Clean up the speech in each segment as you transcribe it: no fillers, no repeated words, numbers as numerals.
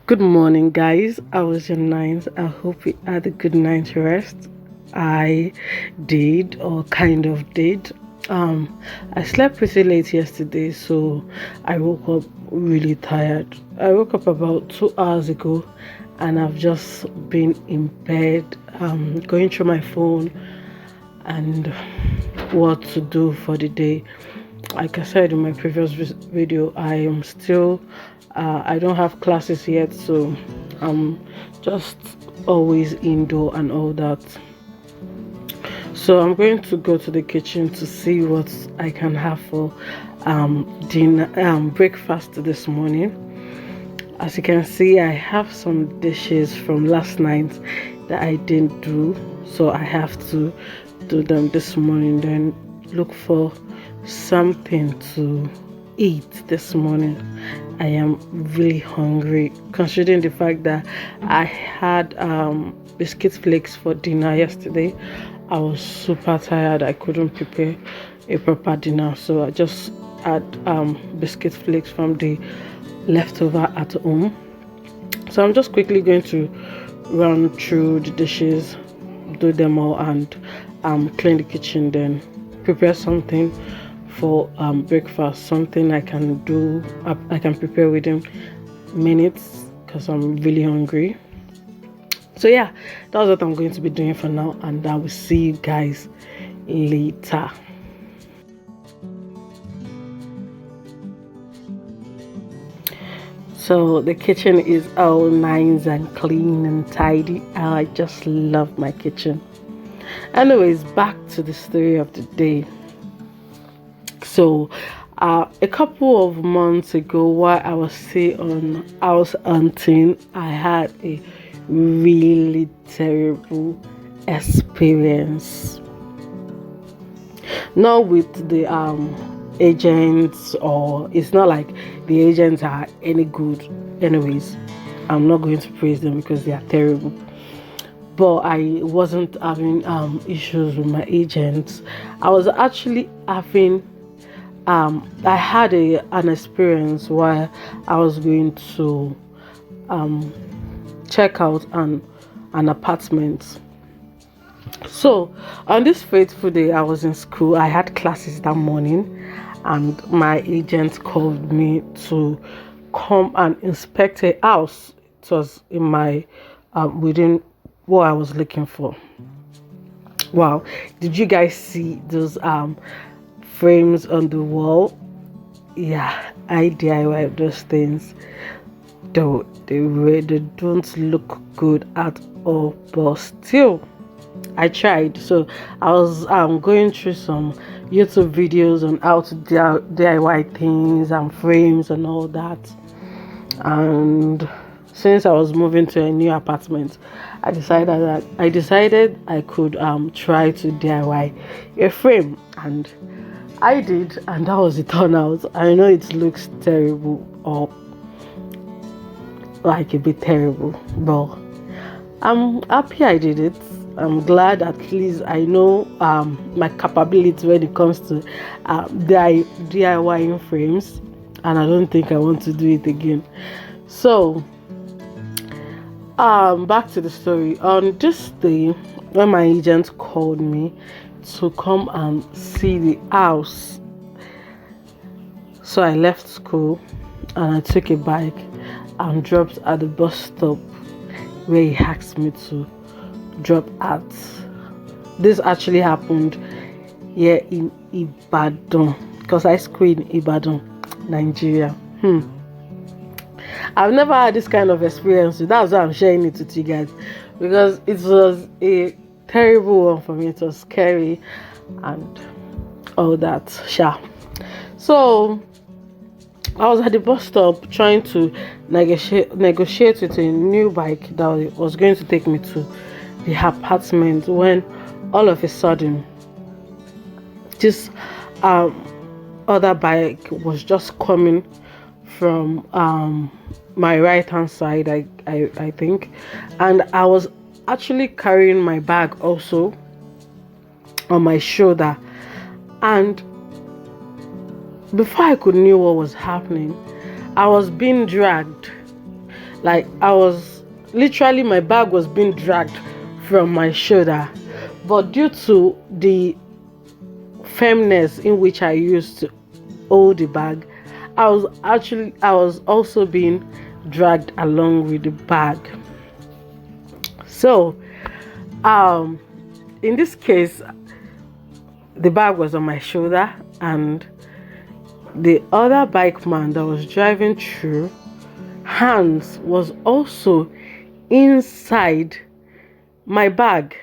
Good morning, guys. I was your night. I hope you had a good night's rest. I did, or kind of did. I slept pretty late yesterday, so I woke up really tired. I woke up about 2 hours ago, and I've just been in bed, going through my phone and what to do for the day. Like I said in my previous video, I am still I don't have classes yet, so I'm just always indoor and all that. So I'm going to go to the kitchen to see what I can have for dinner breakfast this morning. As you can see, I have some dishes from last night that I didn't do, so I have to do them this morning, then look for something to eat this morning. I am really hungry, considering the fact that I had biscuit flakes for dinner yesterday. I was super tired. I couldn't prepare a proper dinner, so I just had biscuit flakes from the leftover at home. So I'm just quickly going to run through the dishes, do them all, and clean the kitchen, then prepare something for breakfast, something I can do, I can prepare within minutes because I'm really hungry. So yeah, that's what I'm going to be doing for now, and I will see you guys later. So the kitchen is all nice and clean and tidy. I just love my kitchen. Anyways, back to the story of the day. So a couple of months ago, while I was still on house hunting, I had a really terrible experience. Not with the agents, or it's not like the agents are any good. Anyways, I'm not going to praise them because they are terrible. But I wasn't having issues with my agents. I was actually having I had an experience where I was going to check out an apartment. So on this fateful day, I was in school. I had classes that morning, and my agent called me to come and inspect a house. It was in my within what I was looking for. Wow, did you guys see those frames on the wall? Yeah, I DIY those things, though they don't look good at all, but still I tried. So I was going through some YouTube videos on how to DIY things and frames and all that. And since I was moving to a new apartment, I decided I could try to DIY a frame, and I did, and that was the turnout. I know it looks terrible, or like a bit terrible, but I'm happy I did it. I'm glad at least I know my capability when it comes to DIYing frames, and I don't think I want to do it again. So back to the story. On this day, when my agent called me to come and see the house, so I left school and I took a bike and dropped at the bus stop where he asked me to drop at. This actually happened here in Ibadan, because I school in Ibadan, Nigeria. I've never had this kind of experience, so that's why I'm sharing it with you guys, because it was a terrible one for me. It was scary and all that. So I was at the bus stop trying to negotiate with a new bike that was going to take me to the apartment, when all of a sudden this other bike was just coming from my right hand side, I think, and I was actually carrying my bag also on my shoulder, and before I could know what was happening, I was being dragged Like literally my bag was being dragged from my shoulder, but due to the firmness in which I used to hold the bag, I was also being dragged along with the bag. So in this case, the bag was on my shoulder, and the other bike man that was driving through, hands was also inside my bag.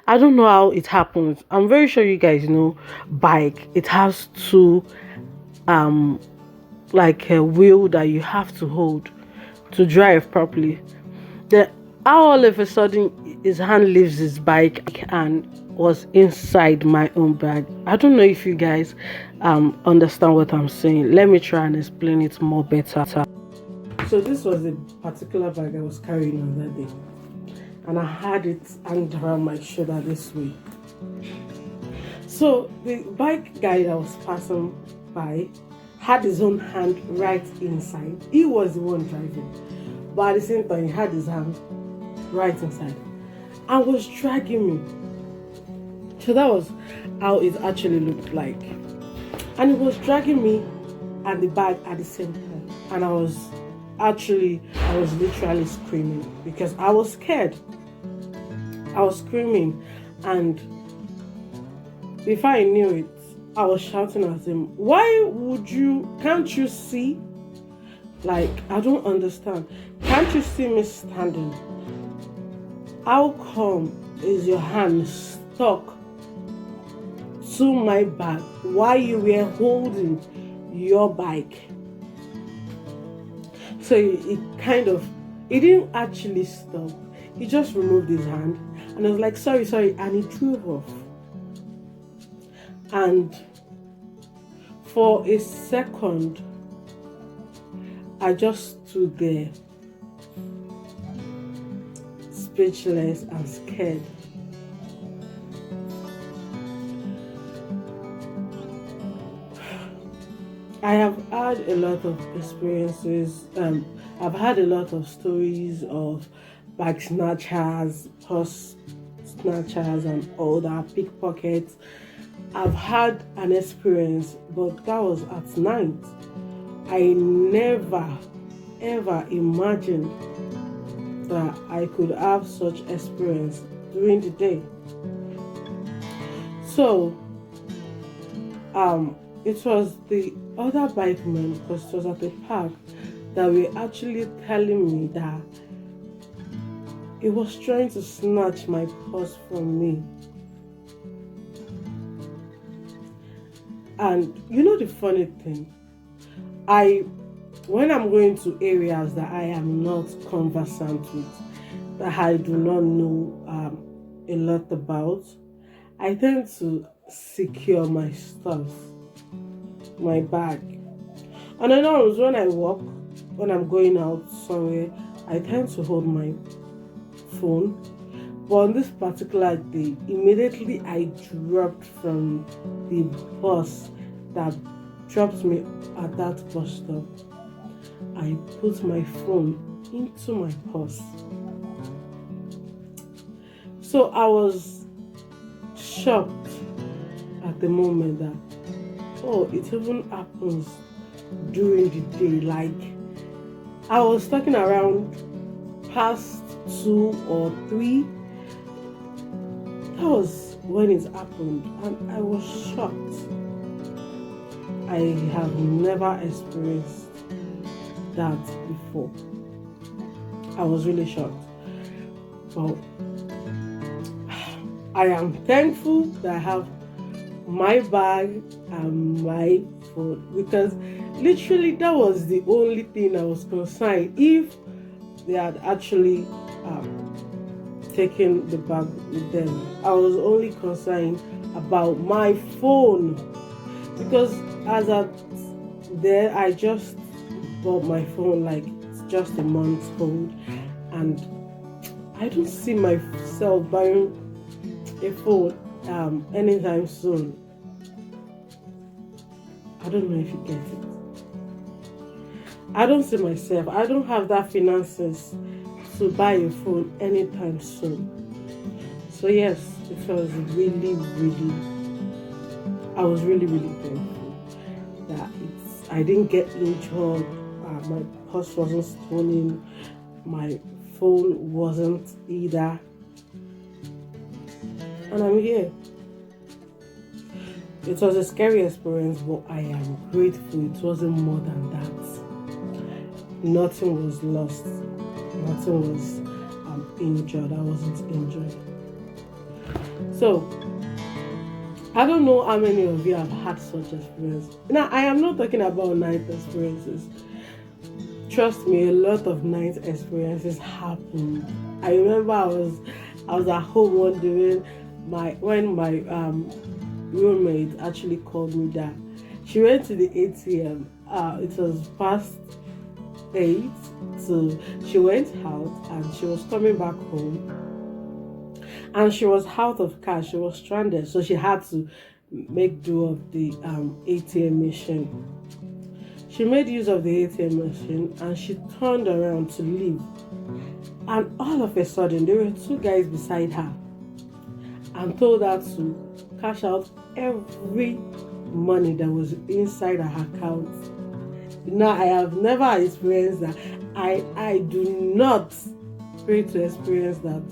I don't know how it happens. I'm very sure you guys know bike. It has two like a wheel that you have to hold to drive properly. The how all of a sudden his hand leaves his bike and was inside my own bag. I don't know if you guys understand what I'm saying. Let me try and explain it more better. So this was the particular bag I was carrying on that day, and I had it hanged around my shoulder this way. So the bike guy that was passing by had his own hand right inside. He was the one driving, but at the same time he had his hand right inside and was dragging me. So that was how it actually looked like. And it was dragging me and the bag at the same time. And I was literally screaming because I was scared. I was screaming, and before I knew it, I was shouting at him, can't you see? Like, I don't understand. Can't you see me standing? How come is your hand stuck to my back while you were holding your bike? So he didn't actually stop. He just removed his hand and I was like, sorry, and he drove off. And for a second, I just stood there, speechless and scared. I have had a lot of experiences. I've had a lot of stories of bag snatchers, purse snatchers, and all that, pickpockets. I've had an experience, but that was at night. I never ever imagined that I could have such experience during the day. So it was the other bikemen, because it was at the park, that were actually telling me that he was trying to snatch my purse from me. And you know the funny thing, when I'm going to areas that I am not conversant with, that I do not know a lot about, I tend to secure my stuff, my bag. And I know when I walk, when I'm going out somewhere, I tend to hold my phone. But on this particular day, immediately I dropped from the bus that dropped me at that bus stop. I put my phone into my purse. So I was shocked at the moment that, it even happens during the day. Like, I was talking around past 2 or 3. That was when it happened, and I was shocked. I have never experienced that before. I was really shocked. But I am thankful that I have my bag and my phone, because literally that was the only thing I was concerned. If they had actually taken the bag with them, I was only concerned about my phone, because as at there, I just bought my phone like it's just a month old, and I don't see myself buying a phone anytime soon. I don't know if you get it. I don't see myself. I don't have that finances to buy a phone anytime soon. So yes, it was really, I was really thankful that I didn't get injured. My purse wasn't stolen. My phone wasn't either. And I'm here. It was a scary experience, but I am grateful it wasn't more than that. Nothing was lost. Nothing was injured. I wasn't injured. So, I don't know how many of you have had such experience. Now, I am not talking about night experiences. Trust me, a lot of night experiences happened. I remember I was at home one day when my roommate actually called me that she went to the ATM. It was past 8, so she went out and she was coming back home, and she was out of cash. She was stranded, so she had to make do of the ATM machine. She made use of the ATM machine and she turned around to leave. And all of a sudden, there were two guys beside her and told her to cash out every money that was inside her account. Now, I have never experienced that. I do not pray to experience that.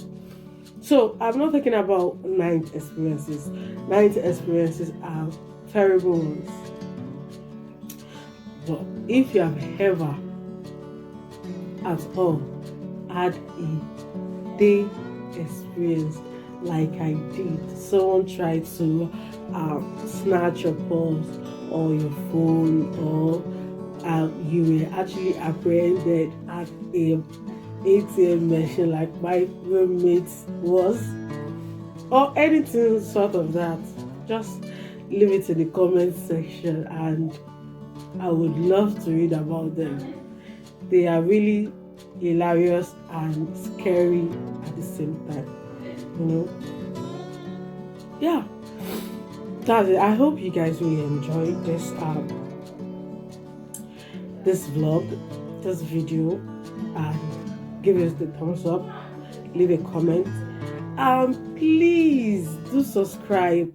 So, I'm not talking about night experiences. Night experiences are terrible ones. But if you have ever at all had a day experience like I did, someone tried to snatch your purse or your phone, or you were actually apprehended at a ATM machine like my roommate was, or anything sort of that, just leave it in the comment section and I would love to read about them. They are really hilarious and scary at the same time. Yeah, that's it. I hope you guys really enjoyed this vlog, this video, and give us the thumbs up, leave a comment. Please do subscribe.